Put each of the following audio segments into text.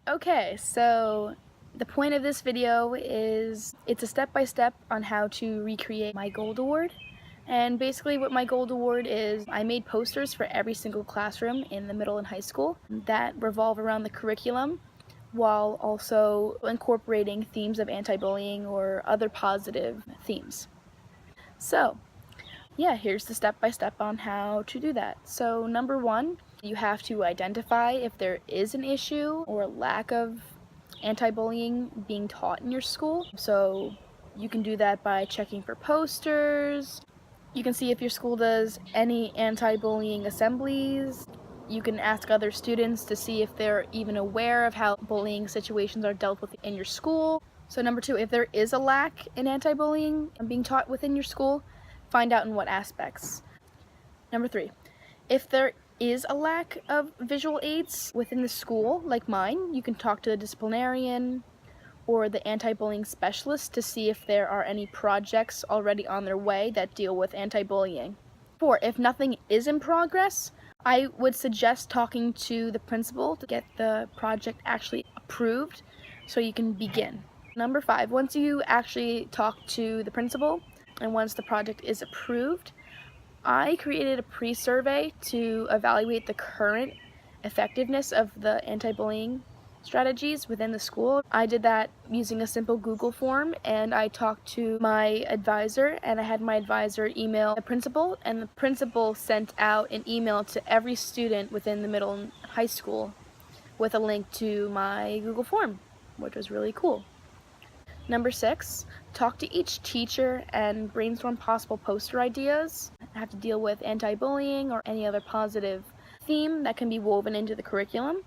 Okay, so the point of this video is it's a step-by-step on how to recreate my Gold Award. And basically what my Gold Award is, I made posters for every single classroom in the middle and high school that revolve around the curriculum while also incorporating themes of anti-bullying or other positive themes. So, yeah, here's the step-by-step on how to do that. So number one, you have to identify if there is an issue or a lack of anti-bullying being taught in your school. So you can do that by checking for posters. You can see if your school does any anti-bullying assemblies. You can ask other students to see if they're even aware of how bullying situations are dealt with in your school. So number two, if there is a lack in anti-bullying being taught within your school, find out in what aspects. Number three, if there is a lack of visual aids within the school, like mine, you can talk to the disciplinarian or the anti-bullying specialist to see if there are any projects already on their way that deal with anti-bullying. Four, if nothing is in progress, I would suggest talking to the principal to get the project actually approved so you can begin. Number five, once you actually talk to the principal and once the project is approved, I created a pre-survey to evaluate the current effectiveness of the anti-bullying strategies within the school. I did that using a simple Google form, and I talked to my advisor, and I had my advisor email the principal, and the principal sent out an email to every student within the middle and high school with a link to my Google form, which was really cool. Number six, talk to each teacher and brainstorm possible poster ideas. Have to deal with anti-bullying or any other positive theme that can be woven into the curriculum.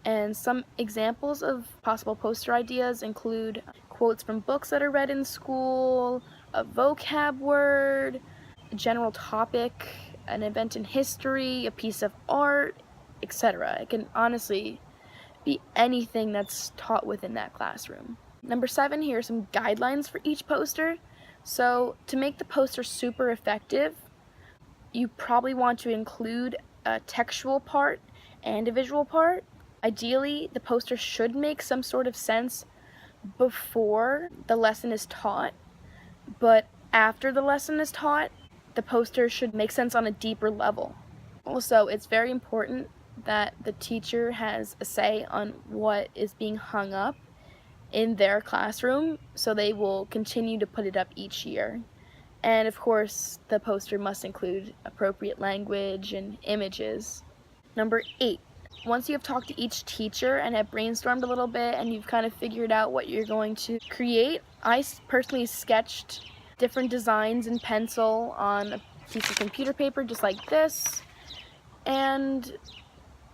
And some examples of possible poster ideas include quotes from books that are read in school, a vocab word, a general topic, an event in history, a piece of art, etc. It can honestly be anything that's taught within that classroom. Number seven, here are some guidelines for each poster. So to make the poster super effective, you probably want to include a textual part and a visual part. Ideally, the poster should make some sort of sense before the lesson is taught, but after the lesson is taught, the poster should make sense on a deeper level. Also, it's very important that the teacher has a say on what is being hung up in their classroom, so they will continue to put it up each year. And of course, the poster must include appropriate language and images. Number eight, once you have talked to each teacher and have brainstormed a little bit and you've kind of figured out what you're going to create, I personally sketched different designs in pencil on a piece of computer paper just like this, and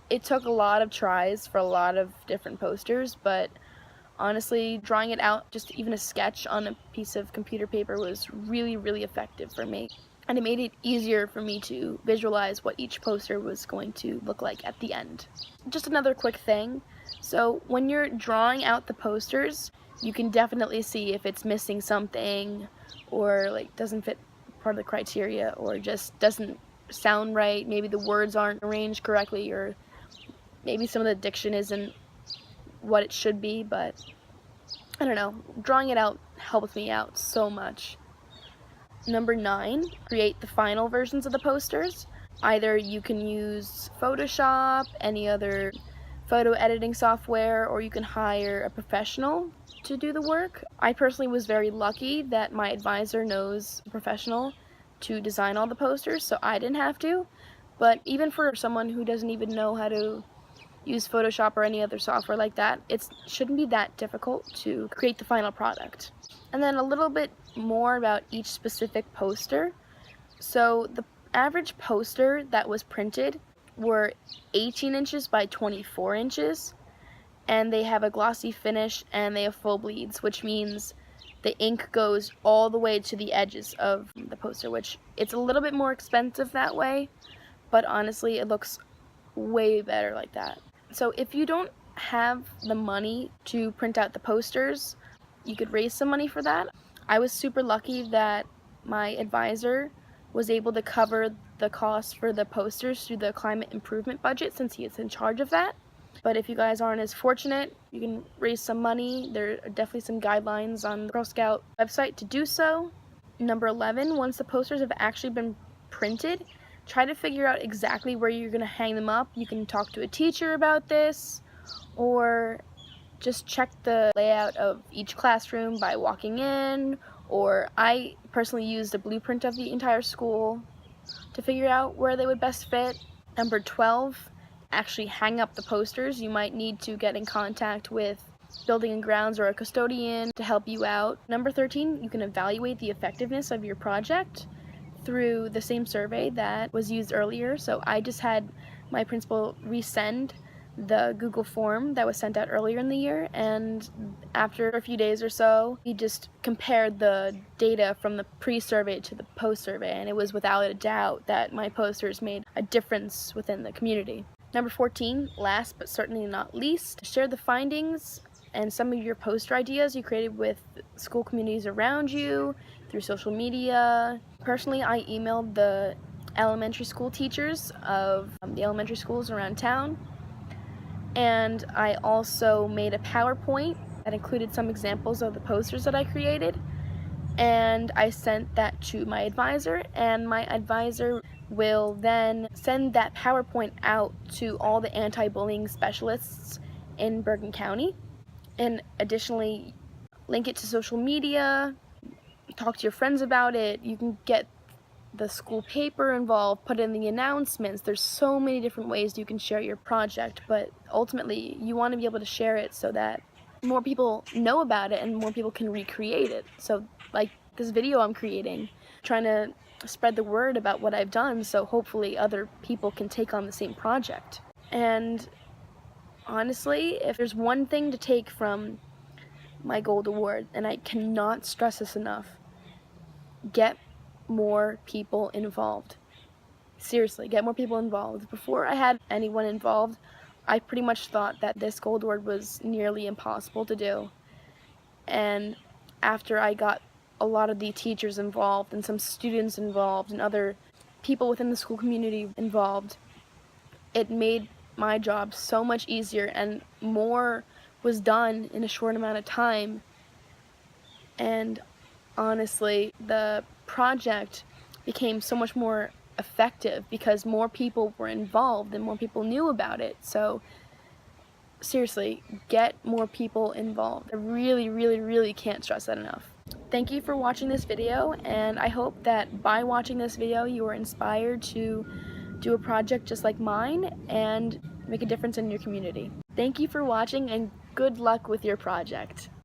it took a lot of tries for a lot of different posters, but honestly, drawing it out, just even a sketch on a piece of computer paper, was really, really effective for me. And it made it easier for me to visualize what each poster was going to look like at the end. Just another quick thing. So when you're drawing out the posters, you can definitely see if it's missing something or like doesn't fit part of the criteria or just doesn't sound right. Maybe the words aren't arranged correctly or maybe some of the diction isn't what it should be, but I don't know, drawing it out helps me out so much. Number nine, create the final versions of the posters. Either you can use Photoshop, any other photo editing software, or you can hire a professional to do the work. I personally was very lucky that my advisor knows a professional to design all the posters, so I didn't have to. But even for someone who doesn't even know how to use Photoshop or any other software like that, it shouldn't be that difficult to create the final product. And then a little bit more about each specific poster. So the average poster that was printed were 18 inches by 24 inches, and they have a glossy finish and they have full bleeds, which means the ink goes all the way to the edges of the poster, which it's a little bit more expensive that way, but honestly it looks way better like that. So if you don't have the money to print out the posters, you could raise some money for that. I was super lucky that my advisor was able to cover the cost for the posters through the climate improvement budget since he is in charge of that. But if you guys aren't as fortunate, you can raise some money. There are definitely some guidelines on the Girl Scout website to do so. Number 11, once the posters have actually been printed, try to figure out exactly where you're going to hang them up. You can talk to a teacher about this, or just check the layout of each classroom by walking in, or I personally used a blueprint of the entire school to figure out where they would best fit. Number 12, actually hang up the posters. You might need to get in contact with building and grounds or a custodian to help you out. Number 13, you can evaluate the effectiveness of your project through the same survey that was used earlier. So I just had my principal resend the Google form that was sent out earlier in the year, and after a few days or so, he just compared the data from the pre-survey to the post-survey, and it was without a doubt that my posters made a difference within the community. Number 14, last but certainly not least, share the findings and some of your poster ideas you created with school communities around you through social media. Personally, I emailed the elementary school teachers of the elementary schools around town, and I also made a PowerPoint that included some examples of the posters that I created, and I sent that to my advisor, and my advisor will then send that PowerPoint out to all the anti-bullying specialists in Bergen County, and additionally link it to social media, talk to your friends about it. You can get the school paper involved, put in the announcements. There's so many different ways you can share your project, but ultimately you want to be able to share it so that more people know about it and more people can recreate it. So like this video I'm creating, trying to spread the word about what I've done, so hopefully other people can take on the same project. And honestly, if there's one thing to take from my Gold Award, and I cannot stress this enough, get more people involved. Seriously, get more people involved. Before I had anyone involved, I pretty much thought that this Gold Award was nearly impossible to do. And after I got a lot of the teachers involved and some students involved and other people within the school community involved, it made my job so much easier, and more was done in a short amount of time. And honestly, the project became so much more effective because more people were involved and more people knew about it. So seriously, get more people involved. I really can't stress that enough. Thank you for watching this video, and I hope that by watching this video you are inspired to do a project just like mine and make a difference in your community. Thank you for watching, and good luck with your project.